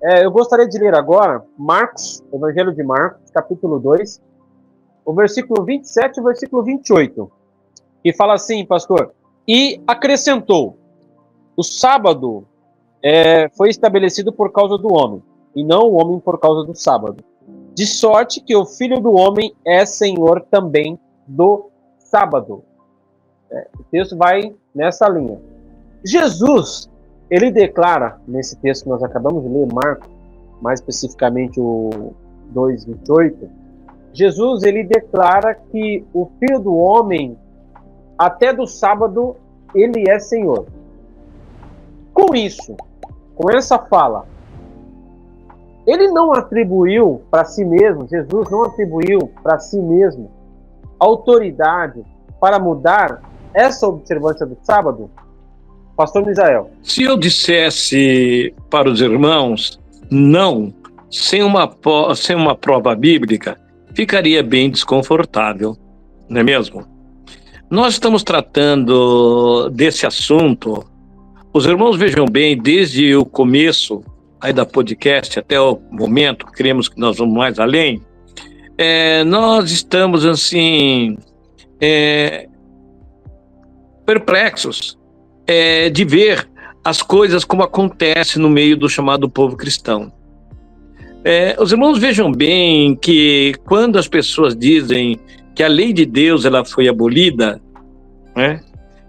Eu gostaria de ler agora Marcos, Evangelho de Marcos, capítulo 2, o versículo 27 e o versículo 28, que fala assim, pastor: e acrescentou, o sábado foi estabelecido por causa do homem, e não o homem por causa do sábado. De sorte que o Filho do Homem é Senhor também do sábado. O texto vai nessa linha. Jesus, ele declara, nesse texto que nós acabamos de ler, Marcos, mais especificamente o 2:28, Jesus, ele declara que o Filho do Homem, até do sábado, ele é Senhor. Com isso, com essa fala, ele não atribuiu para si mesmo, Jesus não atribuiu para si mesmo autoridade para mudar essa observância do sábado? Pastor Misael. Se eu dissesse para os irmãos não, sem uma prova bíblica, ficaria bem desconfortável, não é mesmo? Nós estamos tratando desse assunto, os irmãos vejam bem, desde o começo aí da podcast até o momento, queremos que nós vamos mais além, nós estamos assim, perplexos de ver as coisas como acontece no meio do chamado povo cristão. Os irmãos vejam bem que quando as pessoas dizem que a lei de Deus ela foi abolida, né,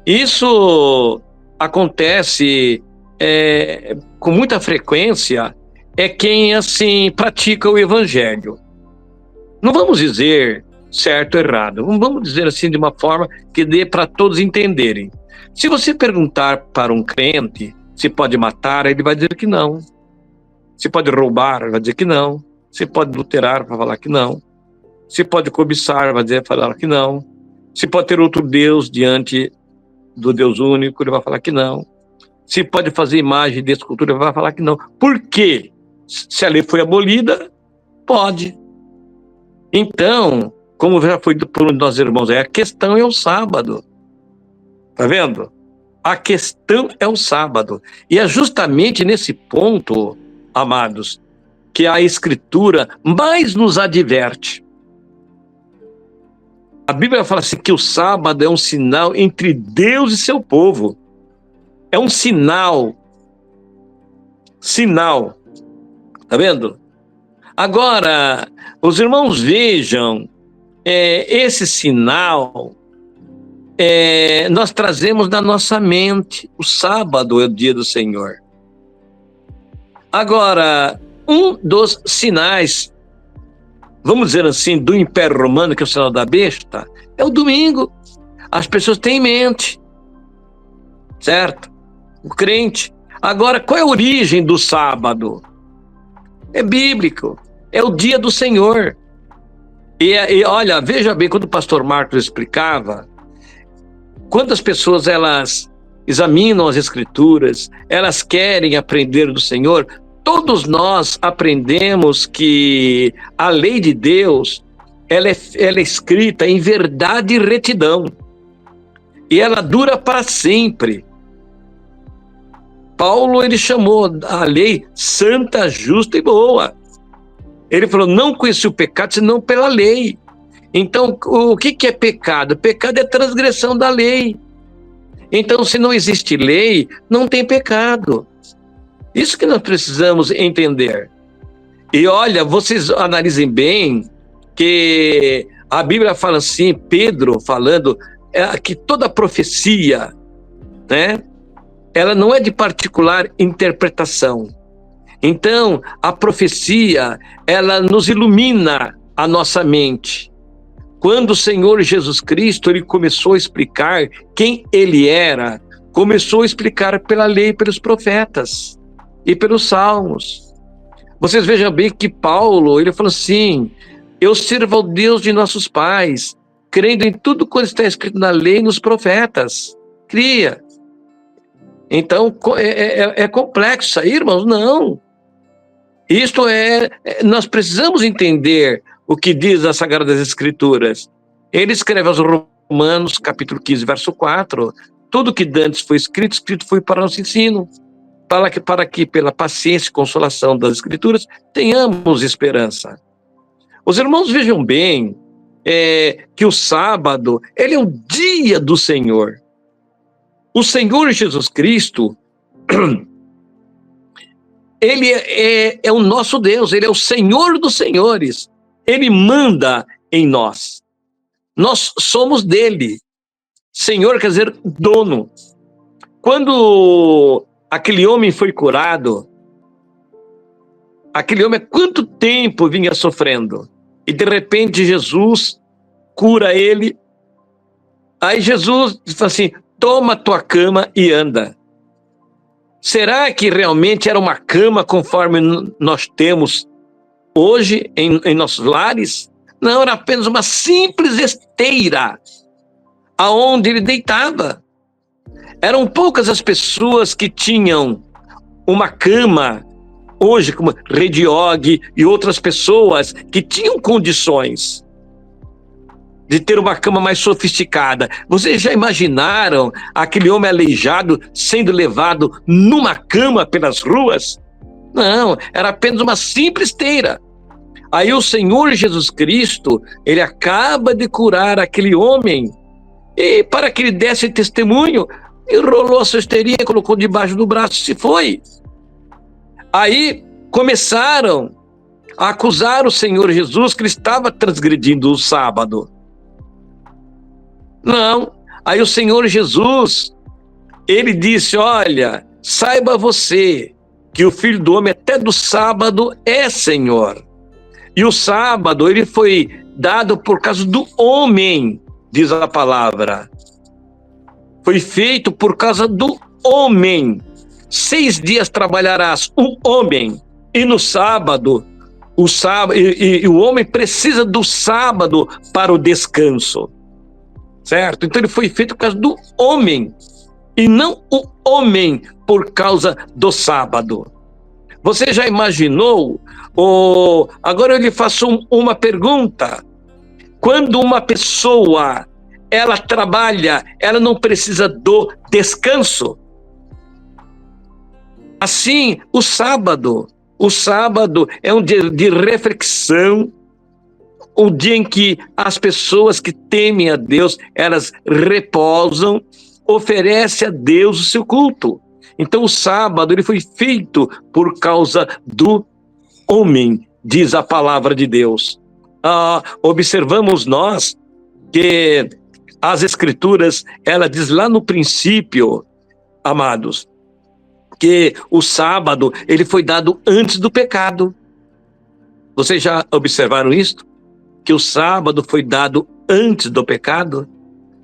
isso acontece com muita frequência, quem assim pratica o evangelho. Não vamos dizer certo ou errado, vamos dizer assim de uma forma que dê para todos entenderem. Se você perguntar para um crente se pode matar, ele vai dizer que não. Se pode roubar, ele vai dizer que não. Se pode adulterar, vai falar que não. Se pode cobiçar, vai falar que não. Se pode ter outro Deus diante do Deus único, ele vai falar que não. Se pode fazer imagem de escultura, ele vai falar que não. Por quê? Se a lei foi abolida, pode. Então, como já foi por nós irmãos, a questão é o sábado. Tá vendo? A questão é o sábado. E é justamente nesse ponto, amados, que a Escritura mais nos adverte. A Bíblia fala assim que o sábado é um sinal entre Deus e seu povo. É um sinal. Sinal. Tá vendo? Agora, os irmãos vejam, esse sinal nós trazemos na nossa mente. O sábado é o dia do Senhor. Agora, um dos sinais, vamos dizer assim, do Império Romano, que é o sinal da besta, é o domingo. As pessoas têm em mente, certo? O crente. Agora, qual é a origem do sábado? É bíblico, é o dia do Senhor. E olha, veja bem, quando o pastor Marcos explicava, quantas pessoas elas examinam as Escrituras, elas querem aprender do Senhor. Todos nós aprendemos que a lei de Deus ela é escrita em verdade e retidão, e ela dura para sempre. Paulo, ele chamou a lei santa, justa e boa. Ele falou, não conheci o pecado senão pela lei. Então, o que é pecado? Pecado é transgressão da lei. Então, se não existe lei, não tem pecado. Isso que nós precisamos entender. E olha, vocês analisem bem que a Bíblia fala assim, Pedro falando, que toda profecia, né, ela não é de particular interpretação. Então, a profecia, ela nos ilumina a nossa mente. Quando o Senhor Jesus Cristo, ele começou a explicar quem ele era, começou a explicar pela lei, pelos profetas e pelos salmos. Vocês vejam bem que Paulo, ele falou assim, eu sirvo ao Deus de nossos pais, crendo em tudo quanto está escrito na lei e nos profetas. Cria. Então, é complexo aí, irmãos? Não. Isto nós precisamos entender o que diz as Sagradas Escrituras. Ele escreve aos Romanos, capítulo 15, verso 4, tudo que dantes foi escrito foi para nosso ensino. para que pela paciência e consolação das Escrituras tenhamos esperança. Os irmãos vejam bem que o sábado, ele é o dia do Senhor. O Senhor Jesus Cristo, ele é o nosso Deus, ele é o Senhor dos senhores. Ele manda em nós. Nós somos dele. Senhor quer dizer dono. Quando aquele homem foi curado, aquele homem há quanto tempo vinha sofrendo? E de repente Jesus cura ele. Aí Jesus diz assim: toma tua cama e anda. Será que realmente era uma cama conforme nós temos hoje em nossos lares? Não, era apenas uma simples esteira aonde ele deitava. Eram poucas as pessoas que tinham uma cama, hoje como Rediog e outras pessoas que tinham condições de ter uma cama mais sofisticada. Vocês já imaginaram aquele homem aleijado sendo levado numa cama pelas ruas? Não, era apenas uma simples esteira. Aí o Senhor Jesus Cristo, ele acaba de curar aquele homem, e para que ele desse testemunho, enrolou a sua esteirinha, colocou debaixo do braço e se foi. Aí começaram a acusar o Senhor Jesus que ele estava transgredindo o sábado. Não, aí o Senhor Jesus, ele disse: olha, saiba você que o Filho do Homem até do sábado é Senhor. E o sábado, ele foi dado por causa do homem, diz a palavra. Foi feito por causa do homem. 6 dias trabalharás o homem, e no sábado, o homem precisa do sábado para o descanso. Certo? Então ele foi feito por causa do homem, e não o homem por causa do sábado. Você já imaginou? Agora eu lhe faço uma pergunta. Quando uma pessoa, ela trabalha, ela não precisa do descanso? Assim, o sábado é um dia de reflexão, o dia em que as pessoas que temem a Deus, elas reposam, oferecem a Deus o seu culto. Então o sábado, ele foi feito por causa do homem, diz a palavra de Deus. Observamos nós que as Escrituras, ela diz lá no princípio, amados, que o sábado, ele foi dado antes do pecado. Vocês já observaram isso? Que o sábado foi dado antes do pecado?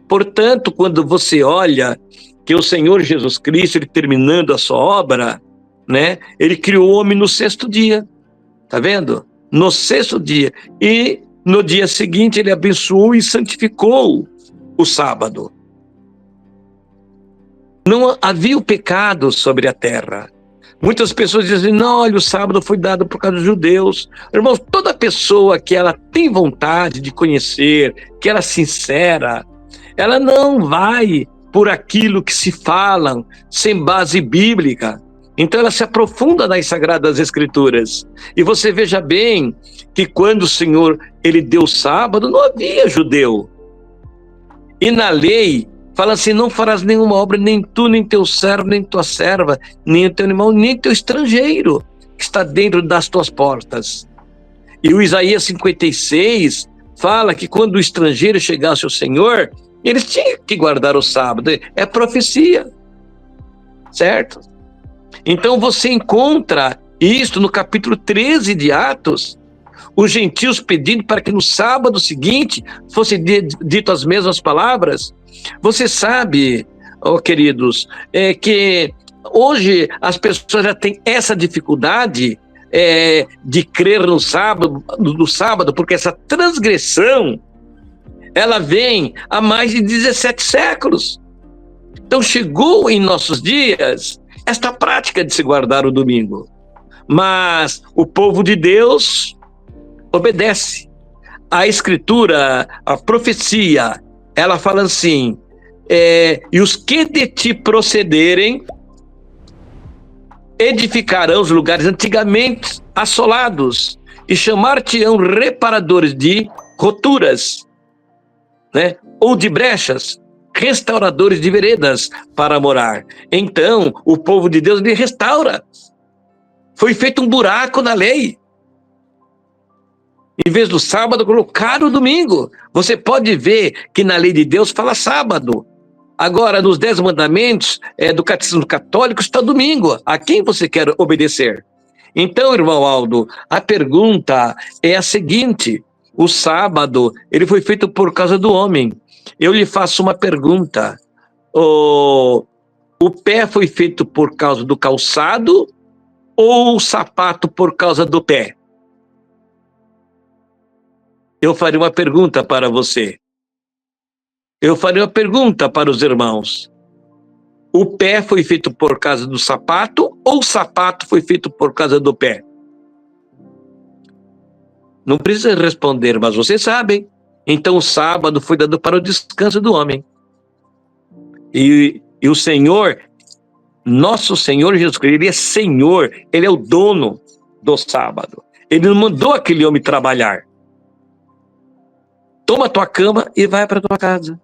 Portanto, quando você olha que o Senhor Jesus Cristo, ele terminando a sua obra, né, ele criou o homem no 6º dia, tá vendo? No 6º dia, e no dia seguinte ele abençoou e santificou o sábado. Não havia o pecado sobre a terra. Muitas pessoas dizem: não, olha, o sábado foi dado por causa dos judeus. Irmãos, toda pessoa que ela tem vontade de conhecer, que ela é sincera, ela não vai por aquilo que se falam, sem base bíblica. Então ela se aprofunda nas Sagradas Escrituras. E você veja bem que quando o Senhor, ele deu o sábado, não havia judeu. E na lei, fala assim: não farás nenhuma obra, nem tu, nem teu servo, nem tua serva, nem o teu animal, nem teu estrangeiro, que está dentro das tuas portas. E o Isaías 56 fala que quando o estrangeiro chegasse ao Senhor, eles tinham que guardar o sábado. É profecia, certo? Então você encontra isto no capítulo 13 de Atos, os gentios pedindo para que no sábado seguinte fossem dito as mesmas palavras. Você sabe, queridos, que hoje as pessoas já têm essa dificuldade de crer no sábado, porque essa transgressão, ela vem há mais de 17 séculos. Então chegou em nossos dias esta prática de se guardar o domingo. Mas o povo de Deus obedece. A Escritura, a profecia, ela fala assim: e os que de ti procederem, edificarão os lugares antigamente assolados e chamar-te-ão reparadores de roturas, né? Ou de brechas, restauradores de veredas para morar. Então, o povo de Deus, ele restaura. Foi feito um buraco na lei. Em vez do sábado, colocaram o domingo. Você pode ver que na lei de Deus fala sábado. Agora, nos 10 mandamentos do Catecismo Católico está domingo. A quem você quer obedecer? Então, irmão Aldo, a pergunta é a seguinte: o sábado, ele foi feito por causa do homem. Eu lhe faço uma pergunta. O pé foi feito por causa do calçado ou o sapato por causa do pé? Eu faria uma pergunta para você. Eu faria uma pergunta para os irmãos. O pé foi feito por causa do sapato ou o sapato foi feito por causa do pé? Não precisa responder, mas vocês sabem. Então o sábado foi dado para o descanso do homem. E o Senhor, nosso Senhor Jesus Cristo, ele é Senhor, ele é o dono do sábado. Ele não mandou aquele homem trabalhar. Toma tua cama e vai para tua casa.